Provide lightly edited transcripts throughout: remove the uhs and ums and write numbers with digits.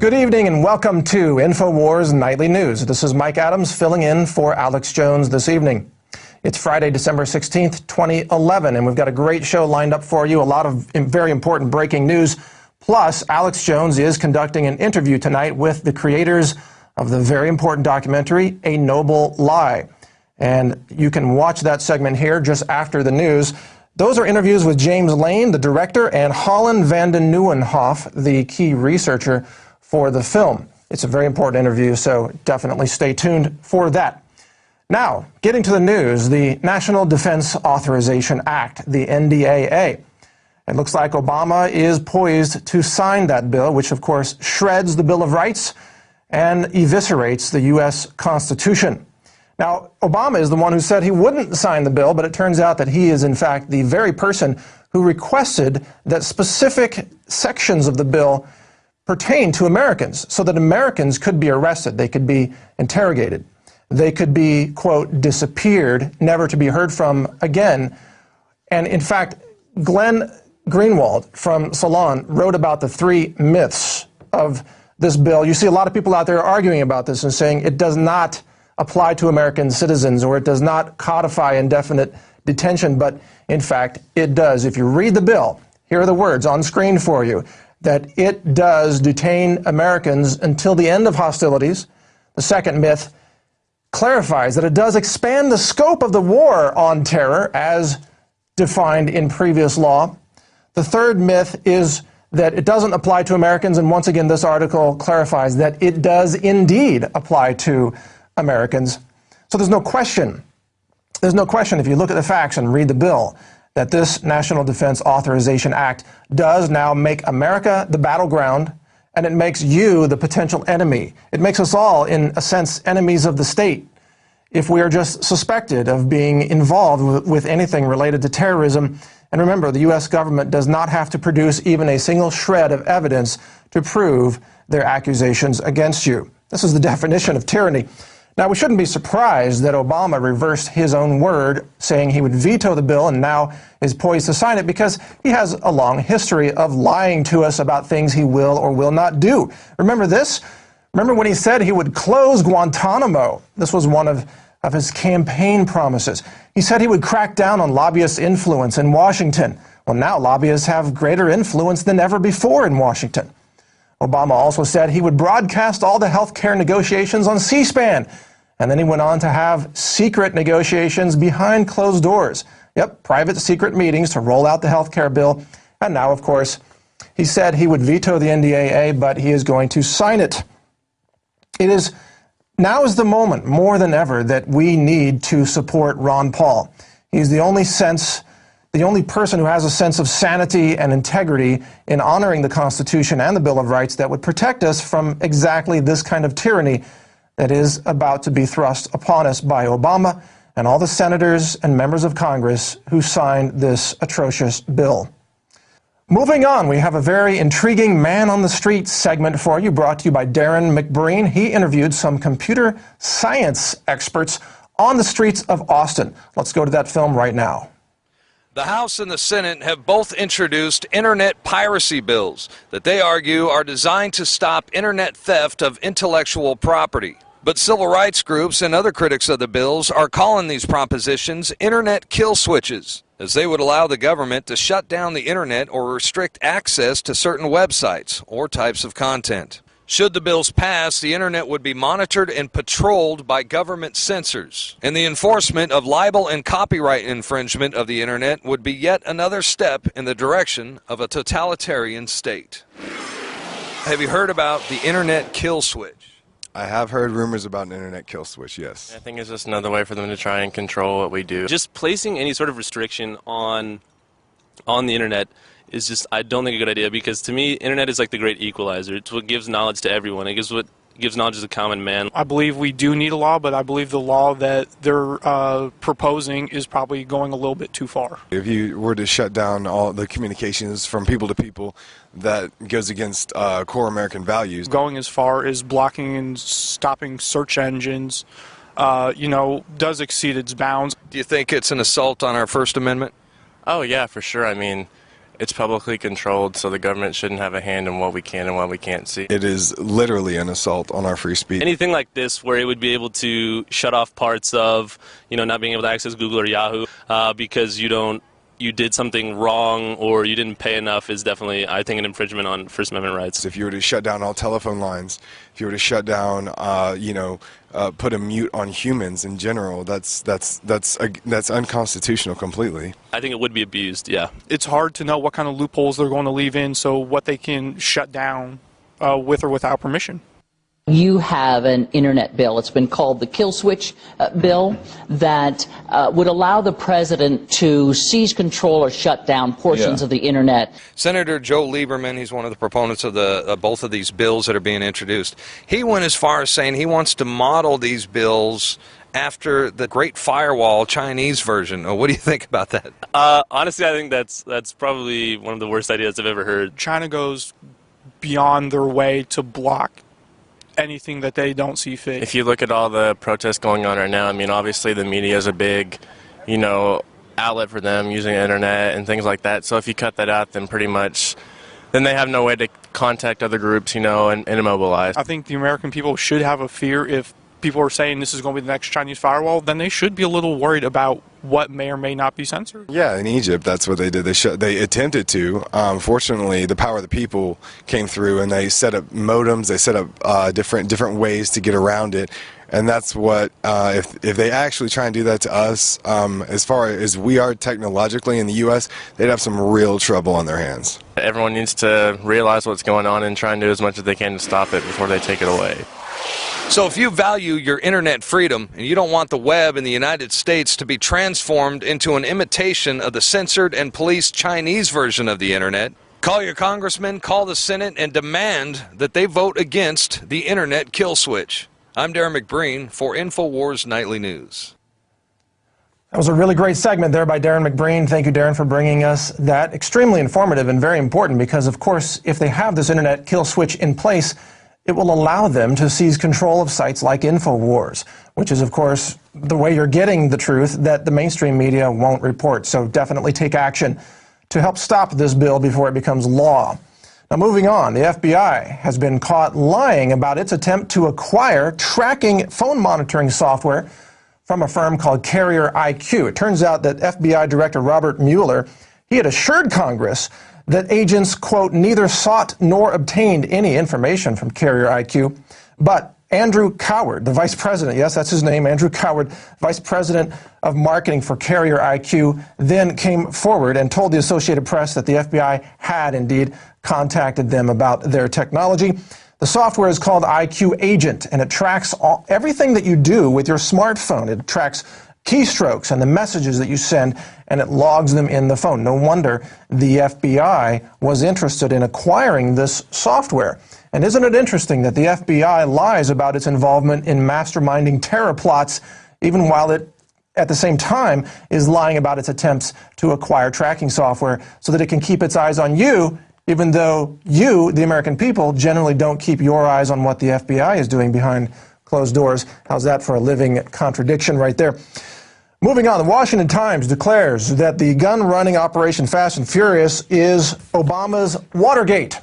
Good evening and welcome to Infowars Nightly News. This is Mike Adams filling in for Alex Jones this evening. It's Friday, December 16th, 2011, and we've got a great show lined up for you, a lot of very important breaking news. Plus, Alex Jones is conducting an interview tonight with the creators of the very important documentary, A Noble Lie. And you can watch that segment here just after the news. Those are interviews with James Lane, the director, and Holland van den Nieuwenhof, the key researcher for the film. It's a very important interview, so definitely stay tuned for that. Now, getting to the news, the National Defense Authorization Act, the NDAA. It looks like Obama is poised to sign that bill, which of course shreds the Bill of Rights and eviscerates the U.S. Constitution. Now, Obama is the one who said he wouldn't sign the bill, but it turns out that he is in fact the very person who requested that specific sections of the bill pertain to Americans so that Americans could be arrested, they could be interrogated, they could be, quote, disappeared, never to be heard from again. And in fact, Glenn Greenwald from Salon wrote about the three myths of this bill. You see a lot of people out there arguing about this and saying it does not apply to American citizens or it does not codify indefinite detention, but in fact it does. If you read the bill, here are the words on screen for you, that it does detain Americans until the end of hostilities. The second myth clarifies that it does expand the scope of the war on terror as defined in previous law. The third myth is that it doesn't apply to Americans, and once again this article clarifies that it does indeed apply to Americans. So there's no question if you look at the facts and read the bill that this National Defense Authorization Act does now make America the battleground, and it makes you the potential enemy. It makes us all, in a sense, enemies of the state if we are just suspected of being involved with anything related to terrorism. And remember, the U.S. government does not have to produce even a single shred of evidence to prove their accusations against you. This is the definition of tyranny. Now, we shouldn't be surprised that Obama reversed his own word, saying he would veto the bill and now is poised to sign it, because he has a long history of lying to us about things he will or will not do. Remember this? Remember when he said he would close Guantanamo? This was one of his campaign promises. He said he would crack down on lobbyist influence in Washington. Well, now lobbyists have greater influence than ever before in Washington. Obama also said he would broadcast all the health care negotiations on C-SPAN. And then he went on to have secret negotiations behind closed doors. Yep, private secret meetings to roll out the health care bill. And now, of course, he said he would veto the NDAA, but he is going to sign it. Now is the moment, more than ever, that we need to support Ron Paul. He's the only person who has a sense of sanity and integrity in honoring the Constitution and the Bill of Rights that would protect us from exactly this kind of tyranny that is about to be thrust upon us by Obama and all the senators and members of Congress who signed this atrocious bill. Moving on, we have a very intriguing Man on the Street segment for you, brought to you by Darren McBreen. He interviewed some computer science experts on the streets of Austin. Let's go to that film right now. The House and the Senate have both introduced internet piracy bills that they argue are designed to stop internet theft of intellectual property. But civil rights groups and other critics of the bills are calling these propositions internet kill switches, as they would allow the government to shut down the internet or restrict access to certain websites or types of content. Should the bills pass, the internet would be monitored and patrolled by government censors, and the enforcement of libel and copyright infringement of the internet would be yet another step in the direction of a totalitarian state. Have you heard about the internet kill switch? I have heard rumors about an internet kill switch, yes. I think it's just another way for them to try and control what we do. Just placing any sort of restriction on the internet is just, I don't think, a good idea, because to me, internet is like the great equalizer. It's what gives knowledge to everyone. It gives knowledge to the common man. I believe we do need a law, but I believe the law that they're proposing is probably going a little bit too far. If you were to shut down all the communications from people to people, that goes against core American values. Going as far as blocking and stopping search engines, does exceed its bounds. Do you think it's an assault on our First Amendment? Oh, yeah, for sure. I mean, It's publicly controlled, so the government shouldn't have a hand in what we can and what we can't see. It is literally an assault on our free speech. Anything like this where it would be able to shut off parts of, not being able to access Google or Yahoo because you did something wrong or you didn't pay enough is definitely, I think, an infringement on First Amendment rights. If you were to shut down all telephone lines, if you were to shut down, put a mute on humans in general, that's unconstitutional completely. I think it would be abused, yeah. It's hard to know what kind of loopholes they're going to leave in, so what they can shut down with or without permission. You have an internet bill. It's been called the kill switch bill that would allow the president to seize control or shut down portions of the internet. Senator Joe Lieberman, he's one of the proponents of both of these bills that are being introduced. He went as far as saying he wants to model these bills after the Great Firewall Chinese version. What do you think about that? Honestly, I think that's probably one of the worst ideas I've ever heard. China goes beyond their way to block anything that they don't see fit. If you look at all the protests going on right now, I mean, obviously the media is a big, outlet for them using the internet and things like that. So if you cut that out, then pretty much, then they have no way to contact other groups, and immobilize. I think the American people should have a fear. If people are saying this is going to be the next Chinese firewall, then they should be a little worried about what may or may not be censored. Yeah, in Egypt, that's what they did. They attempted to. Fortunately, the power of the people came through, and they set up modems. They set up different ways to get around it. And that's what, if they actually try and do that to us, as far as we are technologically in the U.S., they'd have some real trouble on their hands. Everyone needs to realize what's going on and try and do as much as they can to stop it before they take it away. So if you value your internet freedom and you don't want the web in the United States to be transformed into an imitation of the censored and policed Chinese version of the internet, call your congressman, call the Senate, and demand that they vote against the internet kill switch. I'm Darren McBreen for Infowars Nightly News. That was a really great segment there by Darren McBreen. Thank you, Darren, for bringing us that. Extremely informative and very important because, of course, if they have this internet kill switch in place, it will allow them to seize control of sites like Infowars, which is, of course, the way you're getting the truth that the mainstream media won't report. So definitely take action to help stop this bill before it becomes law. Now, moving on, the FBI has been caught lying about its attempt to acquire tracking phone monitoring software from a firm called Carrier IQ. It turns out that FBI Director Robert Mueller, he had assured Congress that agents, quote, neither sought nor obtained any information from Carrier IQ, but Andrew Coward, the vice president, yes, that's his name, Andrew Coward, vice president of marketing for Carrier IQ, then came forward and told the Associated Press that the FBI had indeed contacted them about their technology. The software is called IQ Agent, and it tracks everything that you do with your smartphone. It tracks keystrokes and the messages that you send, and it logs them in the phone. No wonder the FBI was interested in acquiring this software. And isn't it interesting that the FBI lies about its involvement in masterminding terror plots, even while it, at the same time, is lying about its attempts to acquire tracking software so that it can keep its eyes on you, even though you, the American people, generally don't keep your eyes on what the FBI is doing behind closed doors. How's that for a living contradiction right there? Moving on, the Washington Times declares that the gun-running Operation Fast and Furious is Obama's Watergate.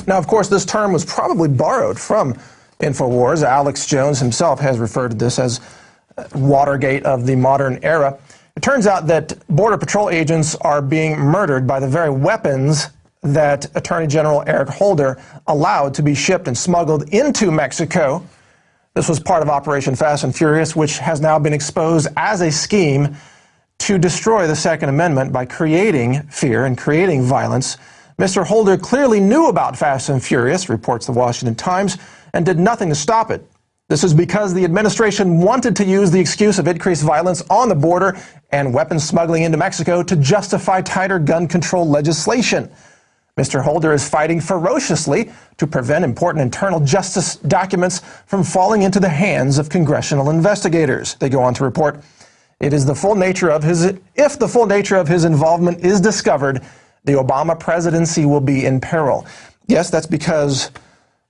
Now, of course, this term was probably borrowed from Infowars. Alex Jones himself has referred to this as Watergate of the modern era. It turns out that Border Patrol agents are being murdered by the very weapons that Attorney General Eric Holder allowed to be shipped and smuggled into Mexico. This was part of Operation Fast and Furious, which has now been exposed as a scheme to destroy the Second Amendment by creating fear and creating violence. Mr. Holder clearly knew about Fast and Furious, reports the Washington Times, and did nothing to stop it. This is because the administration wanted to use the excuse of increased violence on the border and weapons smuggling into Mexico to justify tighter gun control legislation. Mr. Holder is fighting ferociously to prevent important internal justice documents from falling into the hands of congressional investigators. They go on to report, if the full nature of his involvement is discovered, the Obama presidency will be in peril. Yes, that's because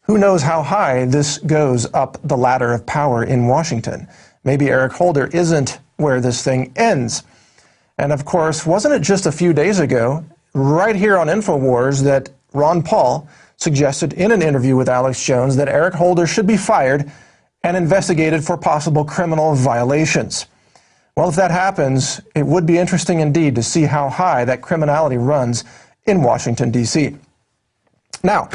who knows how high this goes up the ladder of power in Washington. Maybe Eric Holder isn't where this thing ends. And of course, wasn't it just a few days ago, right here on Infowars that Ron Paul suggested in an interview with Alex Jones that Eric Holder should be fired and investigated for possible criminal violations. Well, if that happens, it would be interesting indeed to see how high that criminality runs in Washington, D.C. Now,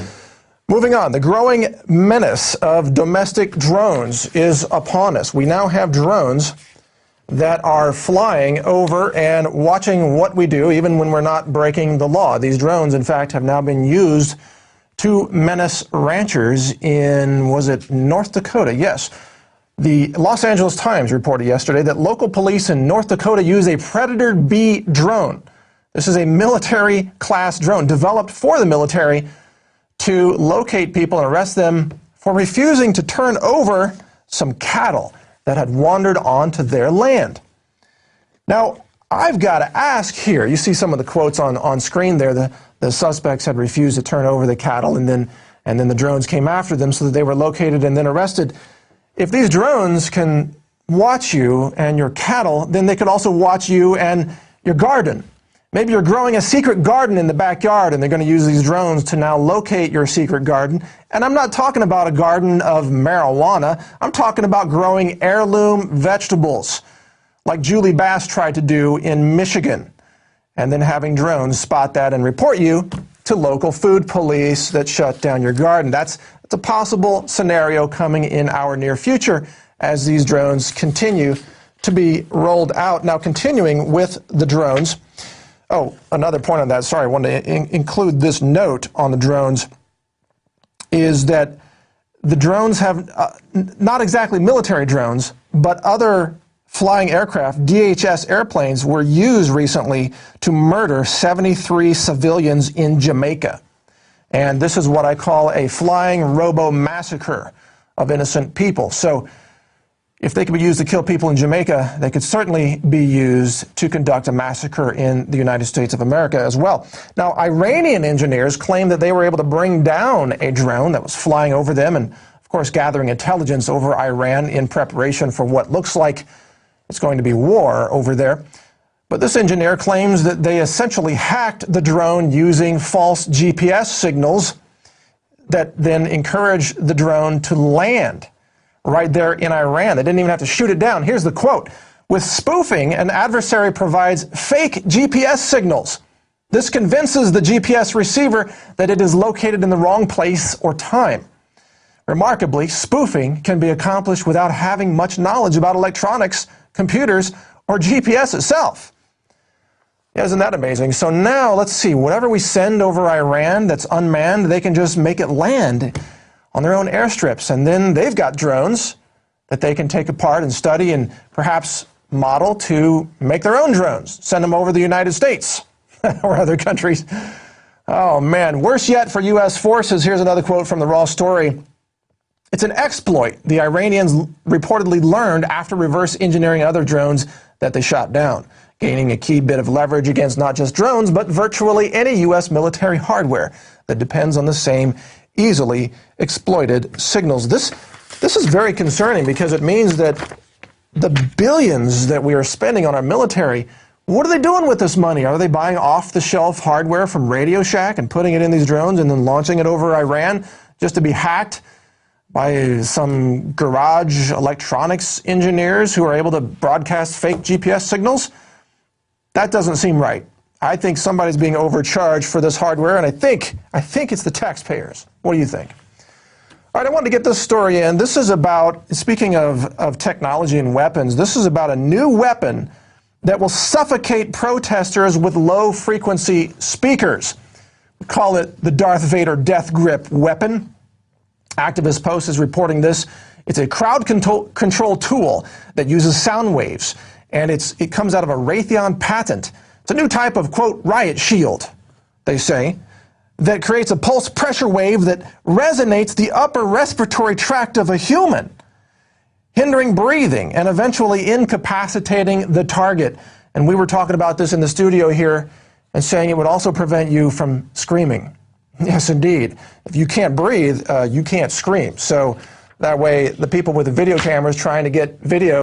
moving on, the growing menace of domestic drones is upon us. We now have drones that are flying over and watching what we do, even when we're not breaking the law. These drones, in fact, have now been used to menace ranchers in, was it North Dakota? Yes. The Los Angeles Times reported yesterday that local police in North Dakota use a Predator B drone. This is a military-class drone developed for the military to locate people and arrest them for refusing to turn over some cattle that had wandered onto their land. Now, I've got to ask here, you see some of the quotes on screen there, the suspects had refused to turn over the cattle, and then the drones came after them so that they were located and then arrested. If these drones can watch you and your cattle, then they could also watch you and your garden. Maybe you're growing a secret garden in the backyard, and they're going to use these drones to now locate your secret garden. And I'm not talking about a garden of marijuana. I'm talking about growing heirloom vegetables, like Julie Bass tried to do in Michigan, and then having drones spot that and report you to local food police that shut down your garden. That's a possible scenario coming in our near future as these drones continue to be rolled out. Now, continuing with the drones, oh, another point on that, sorry, I wanted to include this note on the drones, is that the drones have, not exactly military drones, but other flying aircraft, DHS airplanes, were used recently to murder 73 civilians in Jamaica. And this is what I call a flying robo-massacre of innocent people. So if they could be used to kill people in Jamaica, they could certainly be used to conduct a massacre in the United States of America as well. Now, Iranian engineers claim that they were able to bring down a drone that was flying over them and, of course, gathering intelligence over Iran in preparation for what looks like it's going to be war over there. But this engineer claims that they essentially hacked the drone using false GPS signals that then encouraged the drone to land right there in Iran. They didn't even have to shoot it down. Here's the quote. With spoofing, an adversary provides fake GPS signals. This convinces the GPS receiver that it is located in the wrong place or time. Remarkably, spoofing can be accomplished without having much knowledge about electronics, computers, or GPS itself. Isn't that amazing? So now, let's see, whatever we send over Iran that's unmanned, they can just make it land on their own airstrips. And then they've got drones that they can take apart and study and perhaps model to make their own drones, send them over the United States or other countries. Oh, man. Worse yet for U.S. forces. Here's another quote from the Raw story. It's an exploit the Iranians reportedly learned after reverse engineering other drones that they shot down, gaining a key bit of leverage against not just drones, but virtually any U.S. military hardware that depends on the same easily exploited signals. This is very concerning because it means that the billions that we are spending on our military, what are they doing with this money? Are they buying off-the-shelf hardware from Radio Shack and putting it in these drones and then launching it over Iran just to be hacked by some garage electronics engineers who are able to broadcast fake GPS signals? That doesn't seem right. I think somebody's being overcharged for this hardware, and I think it's the taxpayers. What do you think? All right, I wanted to get this story in. This is about, speaking of technology and weapons, this is about a new weapon that will suffocate protesters with low-frequency speakers. We call it the Darth Vader Death Grip weapon. Activist Post is reporting this. It's a crowd control tool that uses sound waves, and it comes out of a Raytheon patent. It's a new type of, quote, riot shield, they say, that creates a pulse pressure wave that resonates the upper respiratory tract of a human, hindering breathing and eventually incapacitating the target. And we were talking about this in the studio here and saying it would also prevent you from screaming. Yes, indeed. If you can't breathe, you can't scream. So that way, the people with the video cameras trying to get video